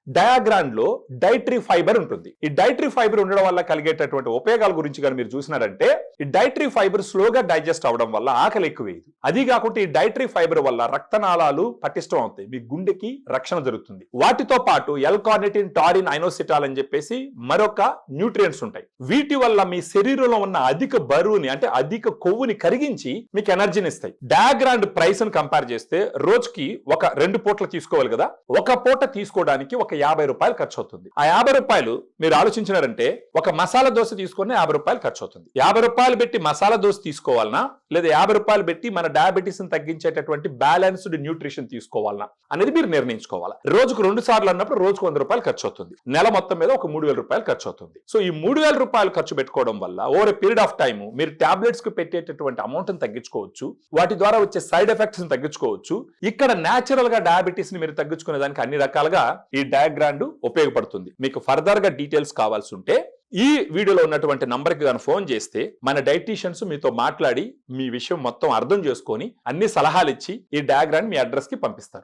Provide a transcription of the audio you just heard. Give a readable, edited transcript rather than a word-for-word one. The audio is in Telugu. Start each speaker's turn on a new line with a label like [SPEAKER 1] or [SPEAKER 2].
[SPEAKER 1] డయాగ్రాండ్ లో డైటరీ ఫైబర్ ఉంటుంది. ఈ డైటరీ ఫైబర్ ఉండడం వల్ల కలిగేటటువంటి ఉపయోగాల గురించి కానీ మీరు చూసినారంటే, ఈ డైటరీ ఫైబర్ స్లోగా డైజెస్ట్ అవడం వల్ల ఆకలి ఎక్కువేది. అది కాకుండా ఈ డైటరీ ఫైబర్ వల్ల రక్తనాళాలు పటిష్టం అవుతాయి, మీ గుండెకి రక్షణ జరుగుతుంది. వాటితో పాటు ఎల్-కార్నిటిన్, టారిన్, ఐనోసిటాల్ అని చెప్పేసి మరొక న్యూట్రియంట్స్ ఉంటాయి. వీటి వల్ల మీ శరీరంలో ఉన్న అధిక బరువుని అంటే అధిక కొవ్వుని కరిగించి మీకు ఎనర్జీని ఇస్తాయి. డయాగ్రాండ్ ప్రైస్ ని కంపేర్ చేస్తే రోజుకి ఒక 2 పూటలు తీసుకోవాలి కదా, ఒక పూట తీసుకోవడానికి ఒక 50 రూపాయలు ఖర్చు అవుతుంది. ఆ 50 రూపాయలు మీరు ఆలోచించినారంటే ఒక మసాలా దోశ తీసుకొని 50 రూపాయలు ఖర్చు అవుతుంది. 50 రూపాయలు పెట్టి మసాలా దోశ తీసుకోవాలనా, లేదా 50 రూపాయలు పెట్టి మన డయాబెటీస్ ని తగ్గించేటటువంటి బ్యాలెన్స్డ్ న్యూట్రిషన్ తీసుకోవాలనా అనేది మీరు నిర్ణయించుకోవాలి. రోజుకు 2 సార్లు అన్నప్పుడు రోజుకు 100 రూపాయలు ఖర్చు అవుతుంది. నెల మొత్తం మీద ఒక 3000 రూపాయలు ఖర్చు అవుతుంది. సో ఈ 3000 రూపాయలు ఖర్చు పెట్టుకోవడం వల్ల over a period of time మీరు టాబ్లెట్స్ కు పెట్టేటటువంటి అమౌంట్ ని తగ్గించుకోవచ్చు, వాటి ద్వారా వచ్చే సైడ్ ఎఫెక్ట్స్ ని తగ్గించుకోవచ్చు. ఇక్కడ నేచురల్ గా డయాబెటీస్ ని మీరు తగ్గించుకునే దానికి అన్ని రకాలుగా ఈ డయాగ్రాండ్ ఉపయోగపడుతుంది. మీకు ఫర్దర్ గా డీటెయిల్స్ కావాల్సి ఉంటే ఈ వీడియోలో ఉన్నటువంటి నంబర్ కి ఫోన్ చేస్తే మన డైటీషియన్స్ మీతో మాట్లాడి మీ విషయం మొత్తం అర్థం చేసుకొని అన్ని సలహాలు ఇచ్చి ఈ డయాగ్రామ్ మీ అడ్రస్ కి పంపిస్తారు.